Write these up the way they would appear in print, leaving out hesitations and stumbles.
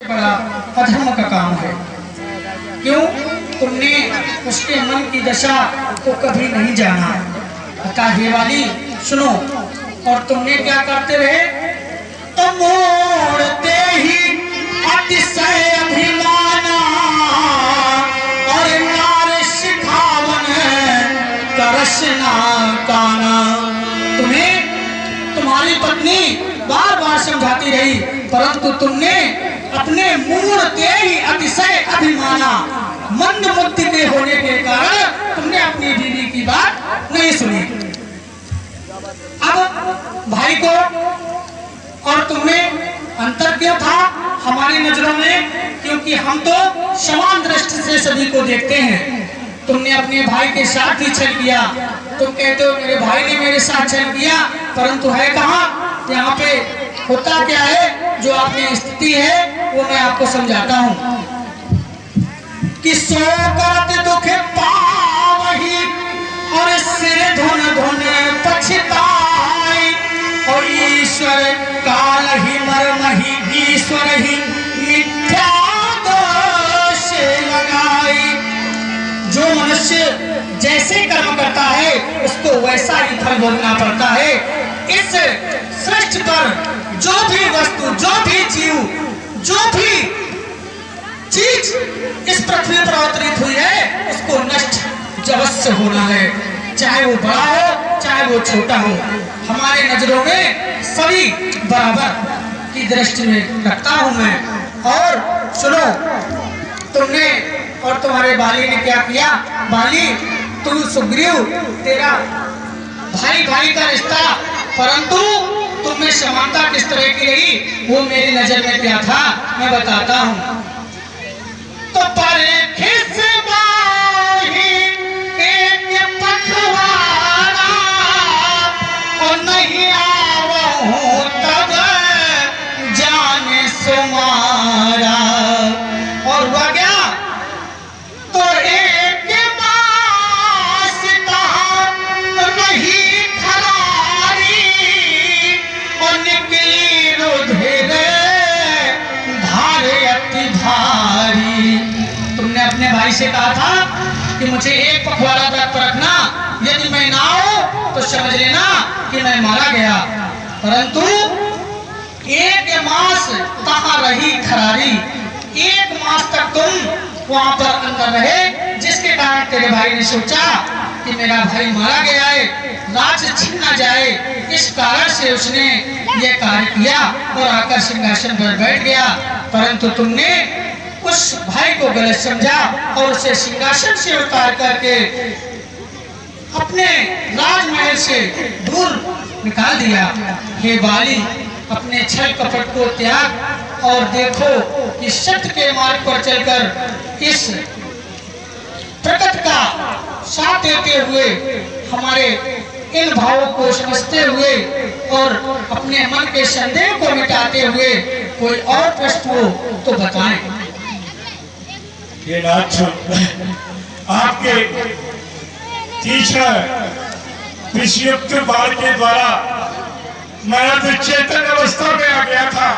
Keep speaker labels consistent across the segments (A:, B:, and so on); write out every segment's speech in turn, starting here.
A: बड़ा अधर्म का काम है। क्यों? तुमने उसके मन की दशा को कभी नहीं जाना। अतः हे वाली सुनो, और तुमने क्या करते रहे? तुम मोड़ते ही अतिशय अभिमाना और नार शिखावन करशना काना। तुम्हें तुम्हारी पत्नी बार बार समझाती रही, परंतु तुमने अपने मूर्ते ही अतिशय अभिमाना, मंद बुद्धि के होने के कारण तुमने अपनी बीवी की बात नहीं सुनी। अब भाई को और तुम्हें अंतर क्यों था हमारी नजरों में? क्योंकि हम तो समान दृष्टि से सभी को देखते हैं। तुमने अपने भाई के साथ ही छल किया। तुम कहते हो मेरे भाई ने मेरे साथ छल किया, परंतु है कहाँ? यहाँ पे होता क्या है, जो आपकी स्थिति है वो मैं आपको समझाता हूँ। कि सो करत दुख पावही और सिर धुन धुन पछताई, और ईश्वर काल ही मरमही ईश्वर ही मिथ्या दोष लगाई। जो मनुष्य जैसे कर्म करता है उसको वैसा ही फल भोगना पड़ता है। इस सृष्टि पर जो भी वस्तु, जो भी जीव, जो भी चीज इस पृथ्वी पर अवतरित हुई है उसको नष्ट अवश्य होना है, चाहे वो बड़ा हो चाहे वो छोटा हो। हमारे नजरों में सभी बराबर की दृष्टि में रखता हूं मैं। और सुनो, तुमने और तुम्हारे बाली ने क्या किया? बाली, तू सुग्रीव, तेरा भाई भाई का रिश्ता, परंतु तुम्हें समानता किस तरह की रही वो मेरी नजर में क्या था मैं बताता हूं। तो पर खिसबाही एक पखवाड़ा और नहीं आवहूं तब जाने सुमारा। और हुआ क्या? तो एक वास्ता रही खरारी और निकली रुधिर धारे अति भारी। तुमने अपने भाई से कहा था कि मुझे एक पखवाड़ा तक रखना, यदि मैं ना आऊं तो समझ लेना कि मैं मारा गया। परंतु एक मास कहाँ रही खरारी, एक मास तक तुम वहां पर अंदर रहे, जिसके कारण तेरे भाई ने सोचा कि मेरा भाई मारा गया है, राज छिन न जाए, इस कारण से उसने ये कार्य किया और आकर सिंहासन पर बैठ गया। परंतु तुमने उस भाई को गलत समझा और उसे सिंहासन से उतार करके अपने राजमहल से दूर निकाल दिया। हे बाली, अपने छल कपट को त्याग और देखो कि सत्य के मार्ग पर चलकर इस प्रकृति का साथ देते हुए, हमारे इन भावों को समझते हुए और अपने मन के संदेह को मिटाते हुए कोई और प्रश्न हो तो बताएं।
B: ये नाथ आपके तीक्ष्ण विषयुक्त बाण के द्वारा मैं तो चेतन अवस्था में आ गया था,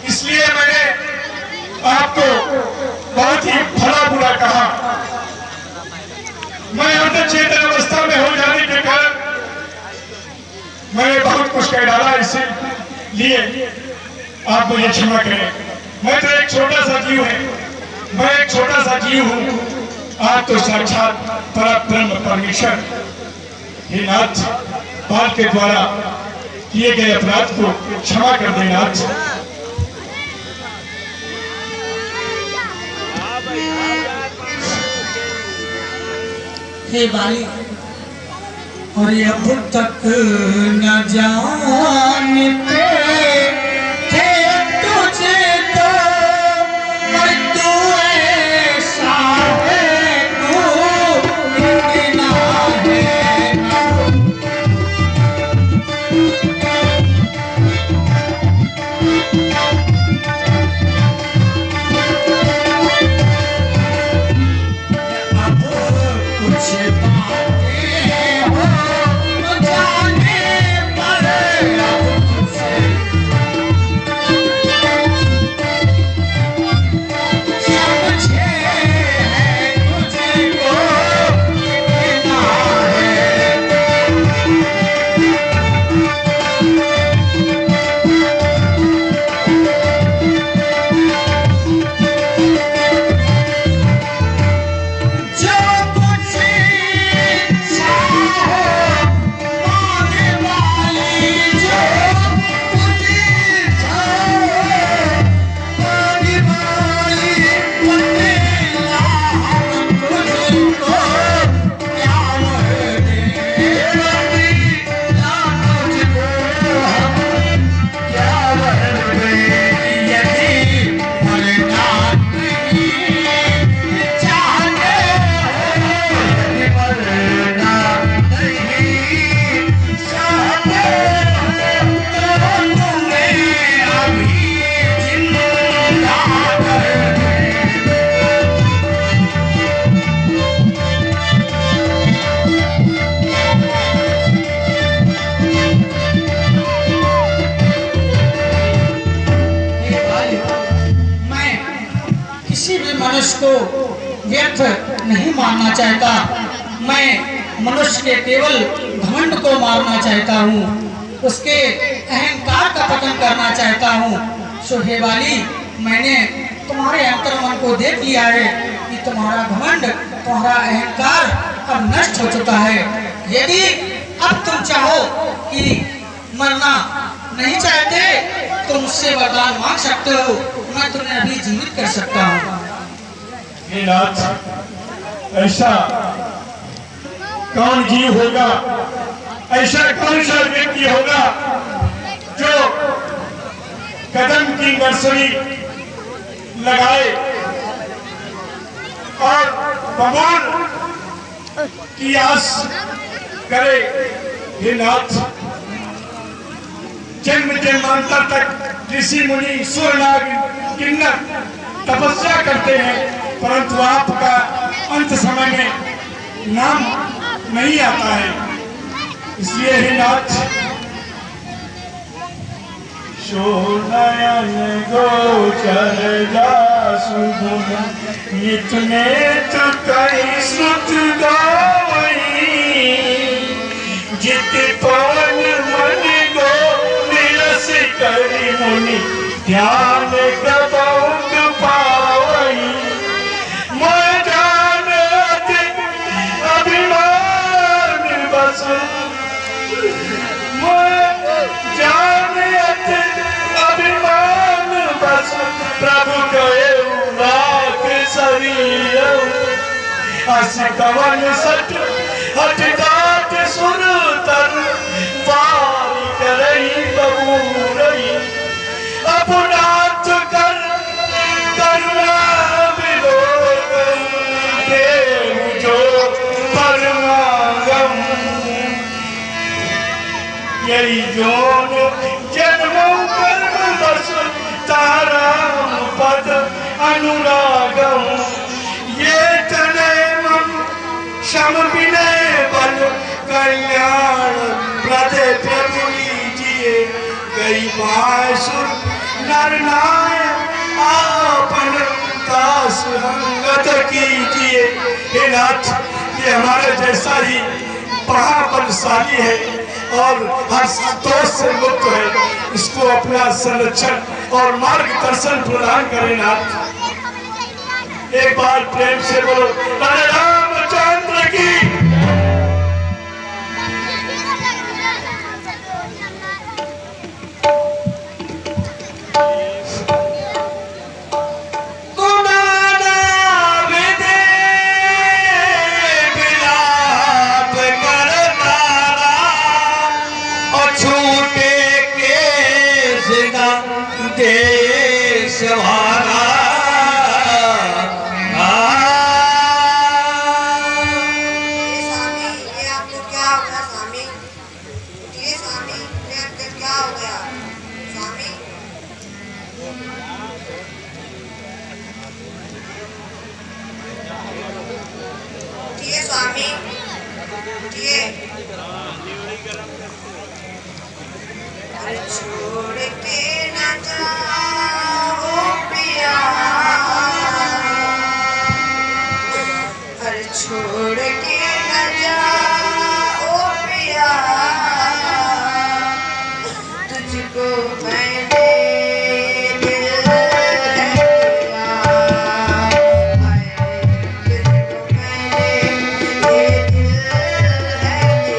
B: इसलिए मैंने आपको बहुत ही भला बुरा कहा। मैं अर्ध चेतन अवस्था में हो जाने के कारण मैंने बहुत कुछ कह डाला, इसलिए आप मुझे क्षमा करें। मैं तो एक छोटा सा जीव है, मैं एक छोटा सा जीव हूँ, आप तो साक्षात परब्रह्म परमेश्वर। हे नाथ, बाल के द्वारा किए गए अपराध को क्षमा कर दे नाथ।
A: हे बाली, और अब तक न जानते थे तुझे तो, पर तू ऐसा है, तू इतना है। बातें हो तो जाने पर किसी भी मनुष्य को व्यर्थ नहीं मारना चाहता। मैं मनुष्य के केवल घमंड को मारना चाहता हूँ, उसके अहंकार का पतन करना चाहता हूँ। सो हे वाली, मैंने तुम्हारे अंतर्मन को देख लिया है कि तुम्हारा घमंड, तुम्हारा अहंकार अब नष्ट हो चुका है। यदि अब तुम चाहो कि मरना नहीं चाहते तो मुझसे वरदान मांग सकते हो, मैं तुम्हें अभी जीवित कर सकता हूँ।
B: हे नाथ, ऐसा कौन जीव होगा, ऐसा कौन सा व्यक्ति होगा जो कदम की नर्सरी लगाए और बबूल की आस करे। हे नाथ, जन्म जन्मांतर तक ऋषि मुनि सुर नाग किन्नर तपस्या करते हैं, परंतु आपका अंत समय में नाम नहीं आता है। इसलिए हे नाथ, शोनयन गोचर जासु गुण नित नेत कई श्रुत गावई, जित पवन मन गो निरस करि मुनि ध्यान कबौक पावई। मैं जानत अभिमान बस, मैं जानत अभिमान बस, प्रभु कहे नाथ शरीर। अस कवन सट हट काट सुर तर, पार करई बबूरई। अपनाथ कर करुणा विलोक, देव जो परमागम। यही जोन जन्मों कर्म बस, तारा पद अनुरागम। ये तने मन शम विनय बल, कल्याण प्रद प्रभु लीजिए। गई बासुर नर नायक आपन दास अंगत कीजिए। हे नाथ, ये हमारे जैसा ही महाबलशाली है और हर दोष से मुक्त है, इसको अपना संरक्षण और मार्गदर्शन प्रदान करें नाथ। एक बार प्रेम से बोलो राधे रामचंद्र की।
C: छोड़ के न जाओ पिया, अरे छोड़ के न जाओ पिया, तुझको मैंने दिल है दिया, तुझको मैंने ये दिल है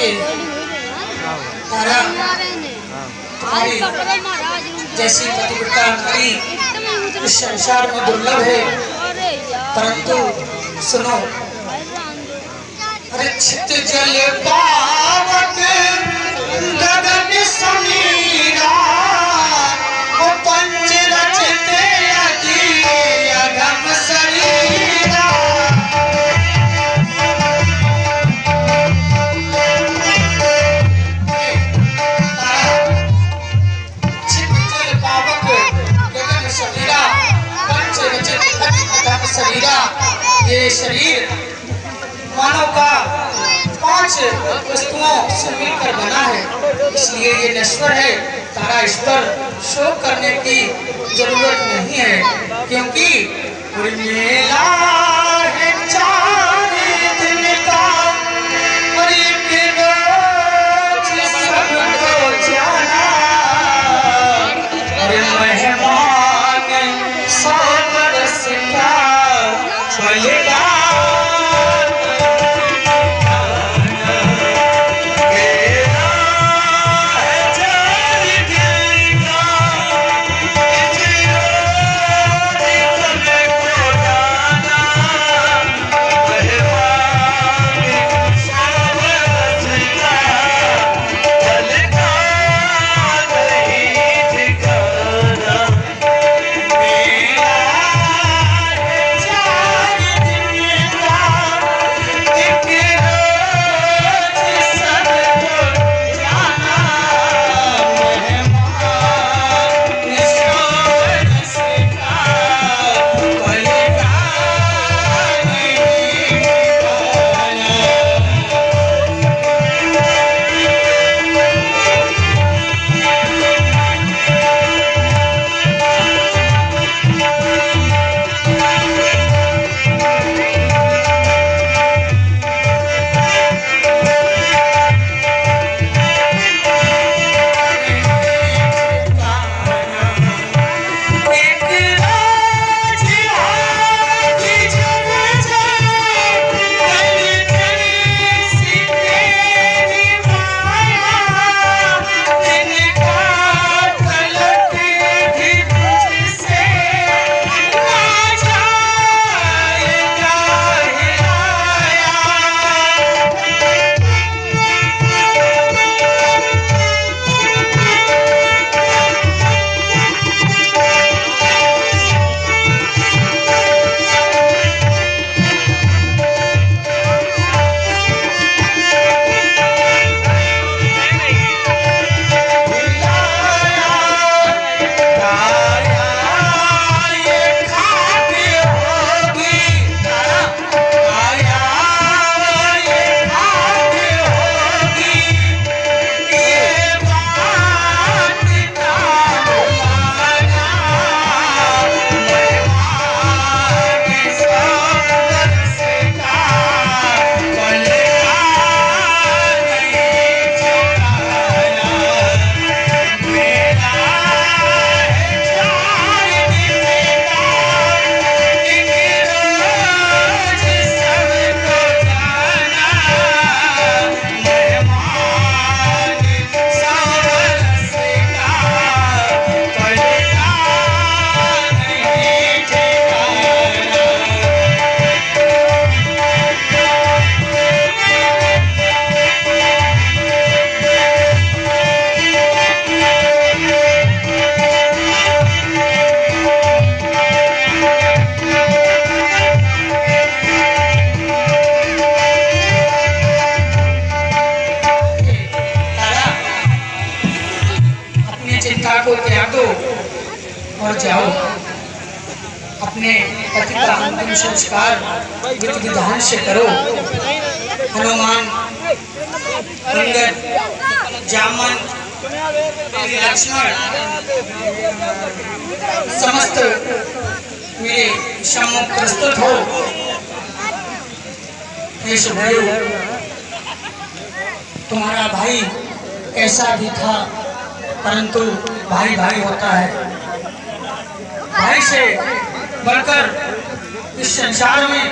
A: कि तारा तुम्हारी जैसी पतिव्रता नारी इस संसार में दुर्लभ है, परंतु सुनो, अरे छित जल पावक गगन समीरा, वो पंच रचते अति अगम शरीरा। छित जल पावक गगन समीरा, पंच रचते अति अगम शरीरा। ये शरीर मानव का 5 वस्तुओं से मिलकर बना है, इसलिए ये नश्वर है। तारा इस पर शोक करने की जरूरत नहीं है, क्योंकि मेला है 4 दिन का और एक रोज सबको जाना, और मेहमान 100 बरस का बलिदान। को त्यागो और जाओ। अपने पति का अंतिम संस्कार विधि विधान से करो। हनुमान, अंगद, जामन, लक्ष्मण समस्त मेरे सम्मुख प्रस्तुत हो। हे सुग्रीव, तुम्हारा भाई कैसा भी था, परंतु भाई भाई होता है। भाई से बढ़कर इस संसार में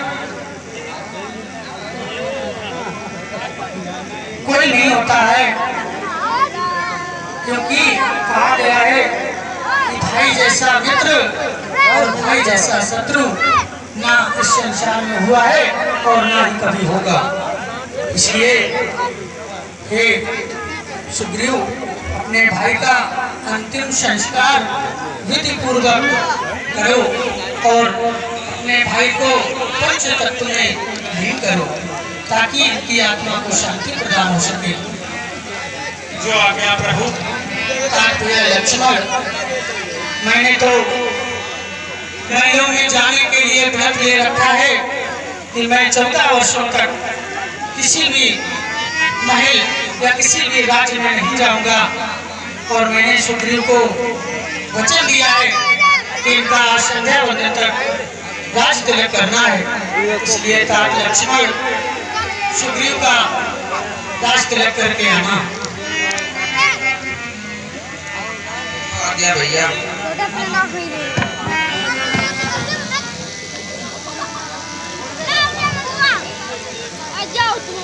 A: कोई नहीं होता है, क्योंकि कहा गया है कि भाई जैसा मित्र और भाई जैसा शत्रु ना इस संसार में हुआ है और ना ही कभी होगा। इसलिए हे सुग्रीव, अपने भाई का अंतिम संस्कार विधि पूर्वक करो और अपने भाई को पंच तत्व में लीन करो, ताकि इनकी आत्मा को शांति प्रदान हो सके।
B: जो आज्ञा प्रभु।
A: लक्ष्मण, मैंने तो महलों में जाने के लिए व्रत ले रखा है कि मैं 14 वर्षों तक किसी भी महल या किसी भी राज्य में नहीं जाऊंगा, और मैंने सुग्रीव को वचन दिया है कि इनका संध्या बंदन तक राज तिलक करना है। इसलिए तात लक्ष्मण, सुग्रीव का राज तिलक करके आना।
C: आज्ञा भैया।
D: जाओ तुम